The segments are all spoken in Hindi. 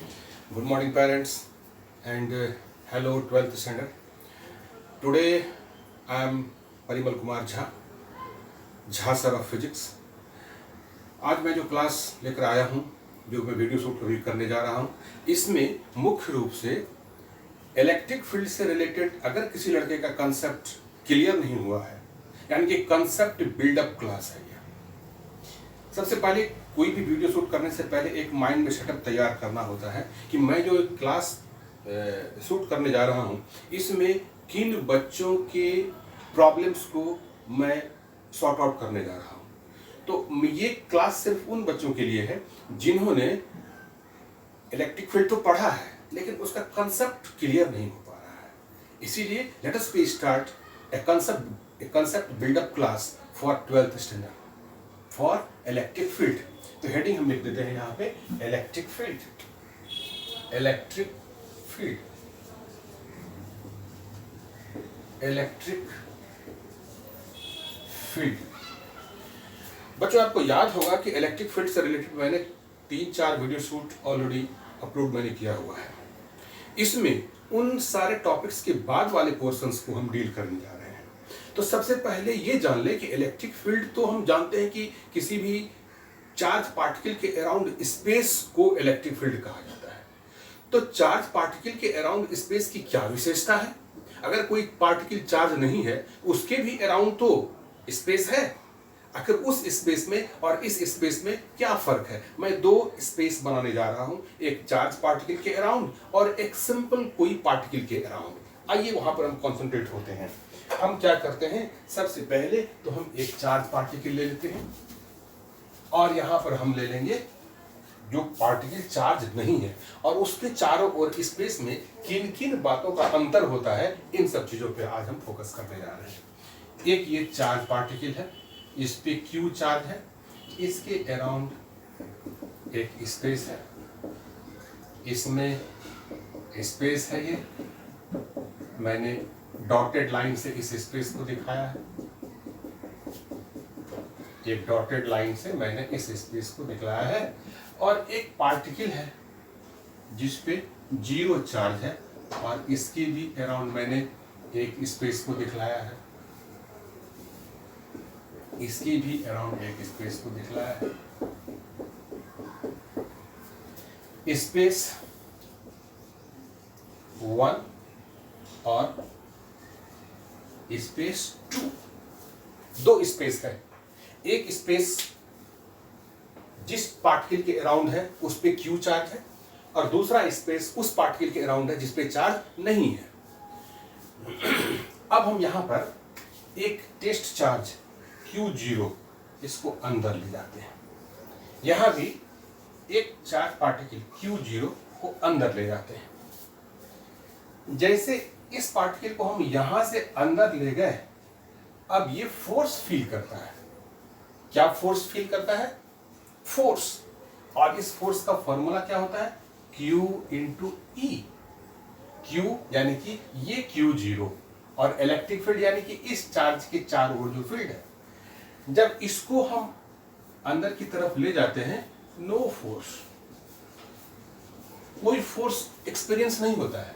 Good morning, parents, and hello, 12th standard. Today, I am Parimal Kumar Jha sir of physics. आज मैं जो क्लास लेकर आया हूँ, जो मैं वीडियो शूट अभी करने जा रहा हूँ, इसमें मुख्य रूप से इलेक्ट्रिक फील्ड से रिलेटेड अगर किसी लड़के का कंसेप्ट क्लियर नहीं हुआ है, यानी कि कंसेप्ट बिल्डअप क्लास है। सबसे पहले कोई भी वीडियो शूट करने से पहले एक माइंड में सेटअप तैयार करना होता है कि मैं जो एक क्लास शूट करने जा रहा हूँ, इसमें किन बच्चों के प्रॉब्लम्स को मैं सॉर्ट आउट करने जा रहा हूँ। तो ये क्लास सिर्फ उन बच्चों के लिए है जिन्होंने इलेक्ट्रिक फील्ड तो पढ़ा है लेकिन उसका कंसेप्ट क्लियर नहीं हो पा रहा है। इसीलिए let us start a concept buildup class for 12th standard for electric field. तो हेडिंग हम लिख देते हैं यहाँ पे electric field. Electric field, electric field. बच्चों, आपको याद होगा कि इलेक्ट्रिक फील्ड से रिलेटेड मैंने 3-4 वीडियो शूट ऑलरेडी अपलोड मैंने किया हुआ है। इसमें उन सारे टॉपिक्स के बाद वाले पोर्शंस को हम डील करने जा रहे हैं। तो सबसे पहले ये जान ले कि इलेक्ट्रिक फील्ड तो हम जानते हैं कि किसी भी चार्ज पार्टिकल के अराउंड स्पेस को इलेक्ट्रिक फील्ड कहा जाता है। तो चार्ज पार्टिकल के अराउंड स्पेस की क्या विशेषता है? अगर कोई पार्टिकल चार्ज नहीं है, उसके भी अराउंड तो स्पेस है। आखिर उस स्पेस में और इस स्पेस में क्या फर्क है? मैं 2 स्पेस बनाने जा रहा हूं, एक चार्ज पार्टिकल के अराउंड और एक सिंपल कोई पार्टिकल के अराउंड। आइए वहां पर हम कॉन्सेंट्रेट होते हैं। हम क्या करते हैं, सबसे पहले तो हम एक चार्ज पार्टिकल ले लेते हैं और यहां पर हम ले लेंगे जो पार्टिकल चार्ज नहीं है और उसके चारों ओर स्पेस में किन किन बातों का अंतर होता है, इन सब चीजों पे आज हम फोकस करने जा रहे हैं। एक ये चार्ज पार्टिकल है, इस पे क्यू चार्ज है, इसके अराउंड एक स्पेस है, इसमें स्पेस है। ये मैंने डॉटेड लाइन से इस स्पेस को दिखाया है, एक डॉटेड लाइन से मैंने इस स्पेस को दिखाया है। और एक पार्टिकल है जिस पे 0 चार्ज है और इसके भी अराउंड मैंने एक स्पेस को दिखलाया है, इसकी भी अराउंड एक स्पेस को दिखलाया है। स्पेस 1 और स्पेस 2 स्पेस है। एक स्पेस जिस पार्टिकल के अराउंड है उस पे क्यू चार्ज है और दूसरा स्पेस उस पार्टिकल के अराउंड है जिस पे चार्ज नहीं है। अब हम यहां पर एक टेस्ट चार्ज Q0 इसको अंदर ले जाते हैं। यहां भी एक चार्ज पार्टिकल Q0 को अंदर ले जाते हैं। जैसे इस पार्टिकल को हम यहां से अंदर ले गए, अब ये फोर्स फील करता है। क्या फोर्स फील करता है? फोर्स। और इस फोर्स का फॉर्मूला क्या होता है? Q into E। Q यानी कि ये Q0 और इलेक्ट्रिक फील्ड यानी कि इस चार्ज के चारों ओर जो फील्ड है, जब इसको हम अंदर की तरफ ले जाते हैं, नो फोर्स, कोई फोर्स एक्सपीरियंस नहीं होता है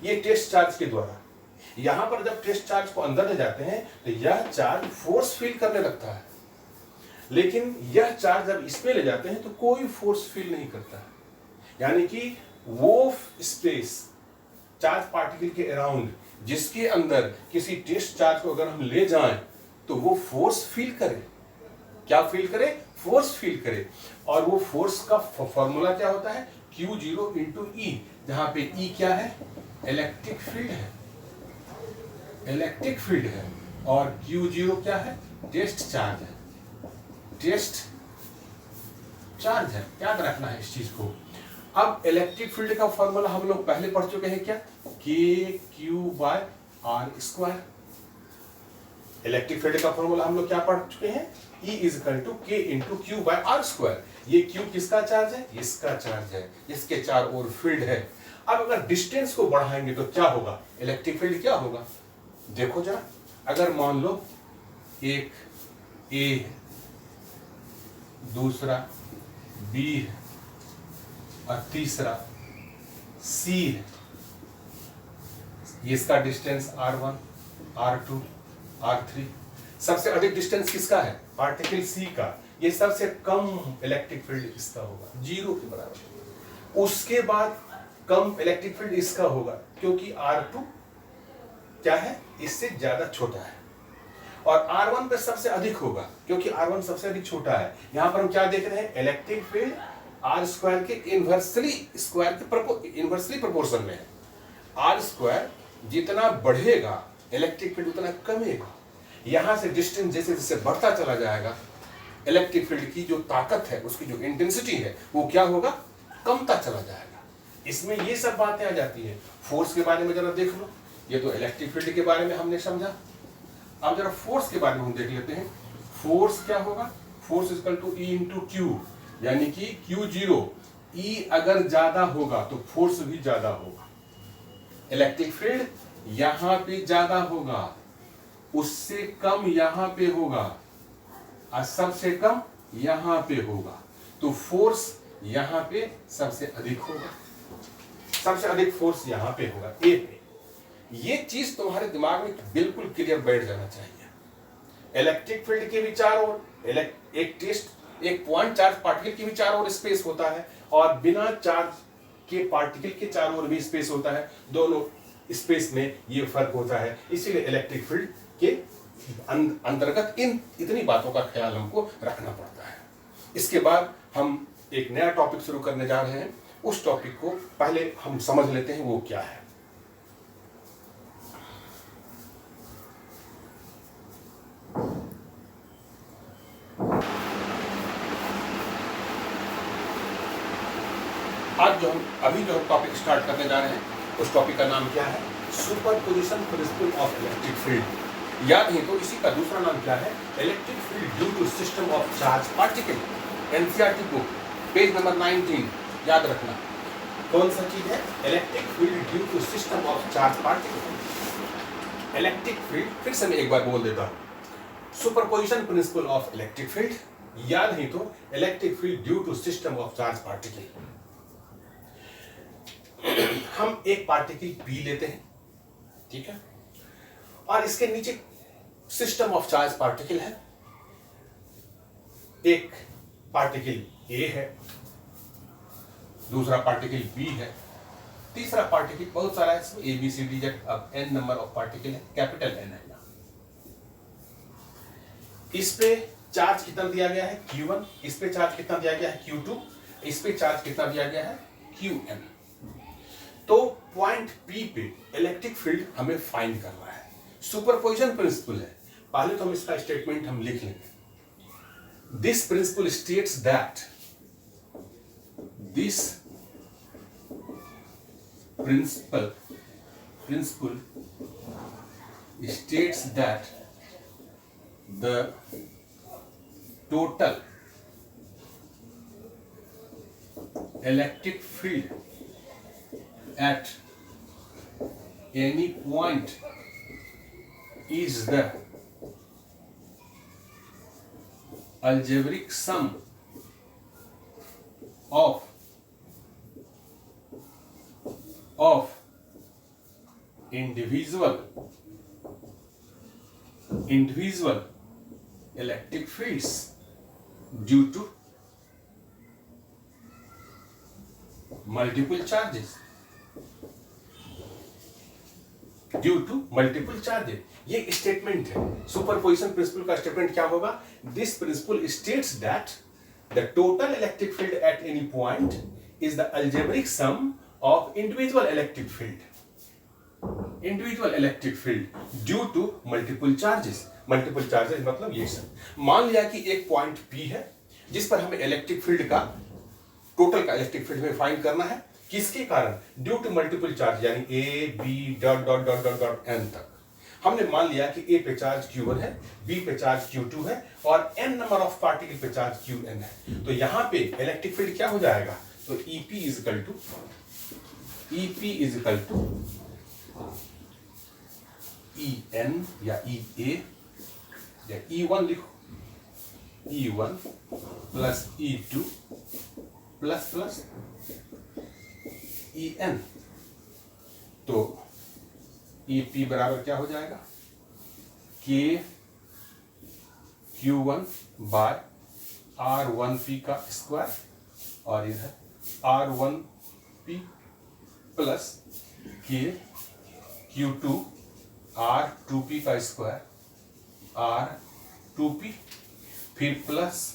ये टेस्ट चार्ज के द्वारा। यहां पर जब टेस्ट चार्ज को अंदर ले जाते हैं तो यह चार्ज फोर्स फील करने लगता है, लेकिन यह चार्ज जब इस पे ले जाते हैं तो कोई फोर्स फील नहीं करता है। यानी कि वो स्पेस चार्ज पार्टिकल के अराउंड जिसके अंदर किसी टेस्ट चार्ज को अगर हम ले जाएं तो वो फोर्स फील करे। क्या फील करे? फोर्स फील करे। और वो फोर्स का फॉर्मूला क्या होता है? Q0 इंटू E, जहां पे E क्या है? इलेक्ट्रिक फील्ड है, इलेक्ट्रिक फील्ड है। और Q0 क्या है? टेस्ट चार्ज है, टेस्ट चार्ज है। याद रखना है इस चीज को। अब इलेक्ट्रिक फील्ड का फॉर्मूला हम लोग पहले पढ़ चुके हैं, क्या? KQ/R²। इलेक्ट्रिक फील्ड का फॉर्मूला हम लोग क्या पढ़ चुके हैं? E = K × Q/R²। ये Q किसका चार्ज है? इसका चार्ज है, इसके चारों ओर फील्ड है। अब अगर डिस्टेंस को बढ़ाएंगे तो क्या होगा? इलेक्ट्रिक फील्ड क्या होगा? देखो जरा, अगर मान लो एक A है, दूसरा B है, और तीसरा सी है। इसका डिस्टेंस r1, r2, r3। सबसे अधिक डिस्टेंस किसका है? पार्टिकल सी का। ये सबसे कम इलेक्ट्रिक फील्ड इसका होगा, 0 के बराबर। उसके बाद कम इलेक्ट्रिक फील्ड इसका होगा, क्योंकि R2 क्या है? इससे ज्यादा छोटा है। और R1 पे सबसे अधिक होगा, क्योंकि R1 सबसे अधिक छोटा है। यहां पर हम क्या देख रहे हैं? इलेक्ट्रिक फील्ड R स्क्वायर के इन्वर्सली प्रोपोर्शन में है। R स्क्वायर जितना बढ़ेगा इलेक्ट्रिक फील्ड उतना कमेगा। यहां से डिस्टेंस जैसे जैसे बढ़ता चला जाएगा, इलेक्ट्रिक फील्ड की जो ताकत है, उसकी जो इंटेंसिटी है, वो क्या होगा? कमता चला जाएगा। इसमें ये सब बातें आ जाती है। फोर्स के बारे में जरा देख लो। ये तो इलेक्ट्रिक फील्ड के बारे में हमने समझा। अब जरा फोर्स के बारे में हम देख लेते हैं। फोर्स क्या होगा? Force equal to E into Q, यानी कि Q0। E अगर ज्यादा होगा तो फोर्स भी ज्यादा होगा। इलेक्ट्रिक फील्ड यहां पे ज्यादा होगा, उससे कम यहां पे होगा, और सबसे कम यहां पे होगा। तो फोर्स यहां पे सबसे अधिक होगा। सबसे अधिक फोर्स यहां पे होगा, ए पे। ये चीज तुम्हारे दिमाग में बिल्कुल क्लियर बैठ जाना चाहिए। इलेक्ट्रिक फील्ड के भी चारों ओर एक पॉइंट चार्ज पार्टिकल के भी चारों ओर स्पेस होता है, और बिना चार्ज के पार्टिकल के चारों ओर भी स्पेस होता है। दोनों स्पेस में ये फर्क होता है। इसीलिए इलेक्ट्रिक फील्ड के अंतर्गत इतनी बातों का ख्याल हमको रखना पड़ता है। इसके बाद हम एक नया टॉपिक शुरू करने जा रहे हैं। उस टॉपिक को पहले हम समझ लेते हैं, वो क्या है। आज जो हम टॉपिक स्टार्ट करने जा रहे हैं, उस टॉपिक का नाम क्या है? Superposition principle of electric field. याद है तो इसी का दूसरा नाम क्या है? Electric field due to system of charge particle. NCERT book page number 19 याद रखना। कौन सा चीज है? Electric field due to system of charge particle. Electric field, फिर से मैं एक बार बोल देता हूं। Superposition principle of electric field, याद है तो electric field due to system of charge particle. हम एक पार्टिकल P लेते हैं, ठीक है, और इसके नीचे सिस्टम ऑफ चार्ज पार्टिकल है। एक पार्टिकल A है, दूसरा पार्टिकल B है, तीसरा पार्टिकल बहुत सारा है, इसमें ABCD अब n नंबर ऑफ पार्टिकल है, कैपिटल N है। इस पे चार्ज कितना दिया गया है? Q1। इस पे चार्ज कितना दिया गया है? Q2। इस पे चार्ज कितना दिया गया है? Qn। तो पॉइंट P पे इलेक्ट्रिक फील्ड हमें फाइंड करना है। सुपरपोजिशन प्रिंसिपल है। पहले तो हम इसका स्टेटमेंट हम लिख लेंगे। This principle states that this principle states that the total electric field at any point is the algebraic sum of individual electric fields due to multiple charges. ये स्टेटमेंट है। सुपरपोजिशन प्रिंसिपल का स्टेटमेंट क्या होगा? This principle states that the total electric field at any point is the algebraic sum of individual electric field due to multiple charges. Multiple charges मतलब ये सब। मान लिया कि एक पॉइंट P है जिस पर हमें इलेक्ट्रिक फील्ड का टोटल का इलेक्ट्रिक फील्ड में फाइंड करना है। किसके कारण? ड्यू टू मल्टीपल चार्ज, यानी A B dot dot dot dot dot n तक। हमने मान लिया कि A पे चार्ज Q1 है, B पे चार्ज Q2 है, और n नंबर ऑफ पार्टिकल पे चार्ज Qn है। तो यहां पे इलेक्ट्रिक फील्ड क्या हो जाएगा? तो EP is equal to En या EA या E1 लिखो, E1 plus E2 plus E N, तो ई पी बराबर क्या हो जाएगा, K Q one by R one P का स्क्वायर, और इधर R one P plus K Q two R two P का स्क्वायर, आर टू पी, फिर plus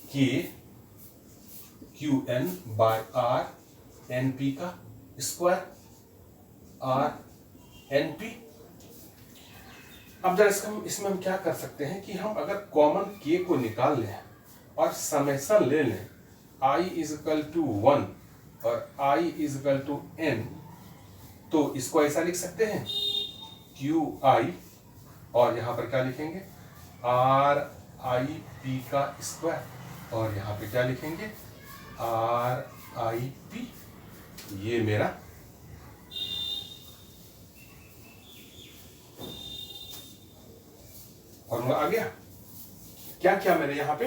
K Q N by R N P का स्क्वायर, आर एन पी। अब जरा इसमें हम क्या कर सकते हैं कि हम अगर कॉमन के को निकाल लें और समेशन ले लें, i इजकल टू 1 और i इजकल टू n, तो इसको ऐसा लिख सकते हैं क्यू आई, और यहाँ पर क्या लिखेंगे आर आई पी का स्क्वायर, और यहाँ पे क्या लिखेंगे आर आई पी। ये मेरा फॉर्मूला आ गया। क्या क्या मैंने यहाँ पे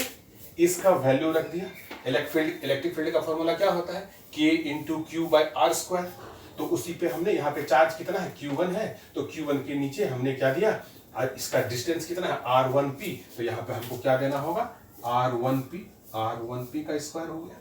इसका वैल्यू रख दिया। इलेक्ट्रिक फील्ड का फॉर्मूला क्या होता है, K into Q by R square. तो उसी पे हमने यहाँ पे चार्ज कितना है, Q1 है, तो Q1 के नीचे हमने क्या दिया, इसका डिस्टेंस कितना है R1P, तो यहाँ पे हमको क्या देना होगा R1P का स्क्वायर हो गया।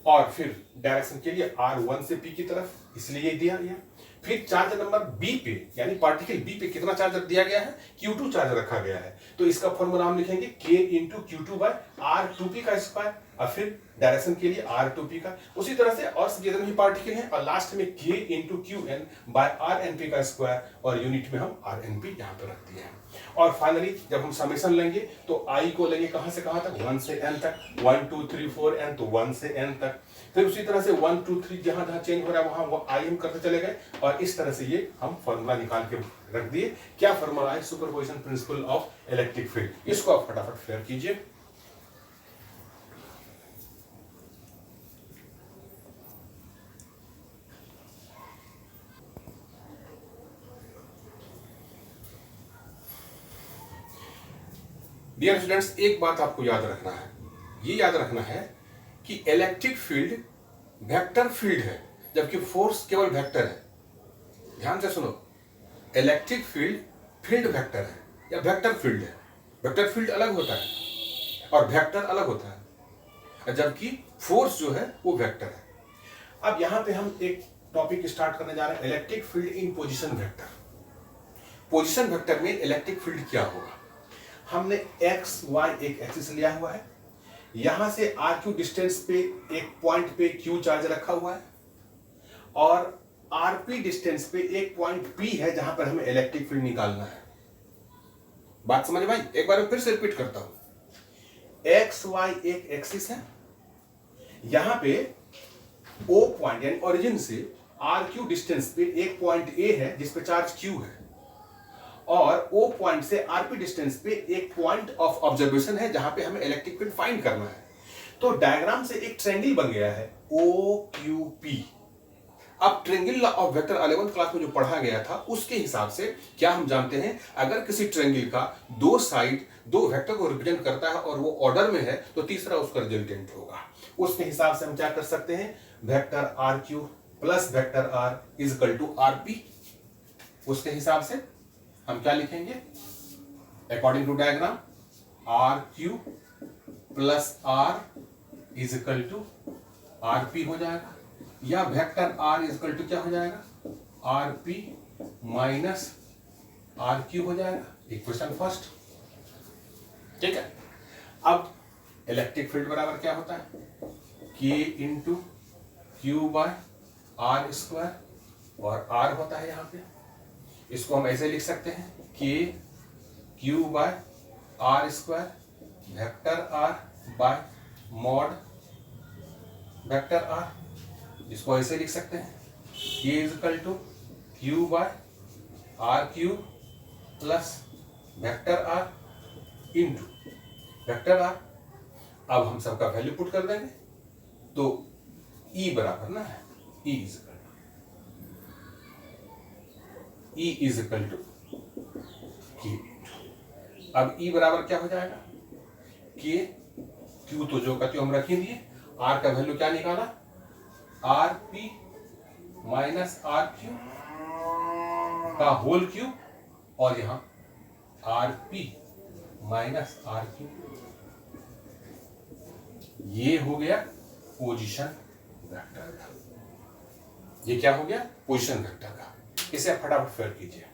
और फिर डायरेक्शन के लिए R1 से P की तरफ, इसलिए दिया गया। फिर चार्ज नंबर बी पे, यानी पार्टिकल बी पे कितना चार्ज दिया गया है, Q2 चार्ज रखा गया है, तो इसका फॉर्मूला हम लिखेंगे K into Q2 bye R2P का स्क्वायर, और फिर डायरेक्शन के लिए R2P का। उसी तरह से और जितने भी पार्टिकल हैं, और लास्ट में K into QN by RNP का स्क्वायर, और यूनिट में हम RNP यहाँ पे रख दिए हैं। और फाइनली जब हम समेशन लेंगे तो I को लेंगे कहाँ से कहाँ तक, 1 से n तक, 1 2 3 4 n, तो 1 से n तक। फिर उसी तरह से 1 2 3 जहाँ जहाँ चेंज हो रहा है वहाँ वो I हम करते चले गए, और इस तरह से ये हम फॉर्मूला निकाल के रख दिए। क्या फॉर्मूला है, superposition principle of electric field. इसको आप फटाफट फेयर कीजिए। डियर स्टूडेंट्स, एक बात आपको याद रखना है, ये याद रखना है कि इलेक्ट्रिक फील्ड वेक्टर फील्ड है, जबकि फोर्स केवल वेक्टर है। ध्यान से सुनो, इलेक्ट्रिक फील्ड फील्ड वेक्टर है या वेक्टर फील्ड है। वेक्टर फील्ड अलग होता है और वेक्टर अलग होता है, जबकि फोर्स जो है वो वेक्टर है। अब यहां पे हम एक टॉपिक स्टार्ट करने जा रहे हैं, इलेक्ट्रिक फील्ड इन पोजीशन वेक्टर। पोजीशन वेक्टर में इलेक्ट्रिक फील्ड क्या होगा। हमने x y एक एक्सिस लिया हुआ है, यहां से r q डिस्टेंस पे एक पॉइंट पे q चार्ज रखा हुआ है, और rp डिस्टेंस पे एक पॉइंट p है जहां पर हमें इलेक्ट्रिक फील्ड निकालना है। बात समझ भाई, एक बार फिर से रिपीट करता हूं। x y एक एक्सिस है, यहां पे o पॉइंट यानी ओरिजिन से r q डिस्टेंस पे एक पॉइंट a है जिस पे चार्ज q है, और O पॉइंट से RP डिस्टेंस पे एक पॉइंट ऑफ ऑब्जर्वेशन है जहां पे हमें इलेक्ट्रिक फील्ड फाइंड करना है। तो डायग्राम से एक ट्रायंगल बन गया है OQP। अब triangle law of vector 11th class में जो पढ़ा गया था उसके हिसाब से क्या हम जानते हैं, अगर किसी ट्रायंगल का दो साइड दो वेक्टर को रिप्रेजेंट करता है और वो ऑर्डर में है तो तीसरा उसका रिजल्टेंट होगा। उसके हिसाब से हम क्या कर सकते हैं, vector RQ plus vector R is equal to RP। उसके हिसाब से हम क्या लिखेंगे, according to diagram RQ plus R is equal to RP हो जाएगा, या वेक्टर R इजकल टू क्या हो जाएगा, RP माइनस RQ हो जाएगा। इक्वेशन फर्स्ट, ठीक है। अब इलेक्ट्रिक फील्ड बराबर क्या होता है, K into Q by R square, और R होता है यहाँ पे, इसको हम ऐसे लिख सकते हैं K Q by R square vector R by mod vector R। इसको ऐसे लिख सकते हैं K is equal to Q by R Q plus vector R into vector R। अब हम सबका वैल्यू पुट कर देंगे, तो E बराबर ना है E इजकल टू K। अब E बराबर क्या हो जाएगा, K, Q तो जो का त्यों हम रख ही दिए, आर का वैल्यू क्या निकाला, R P minus R Q का होल क्यूब, और यहां R P minus R Q. ये हो गया पोजीशन वेक्टर का, ये क्या हो गया, पोजीशन वेक्टर का। इसे फटाफट फिल कीजिए।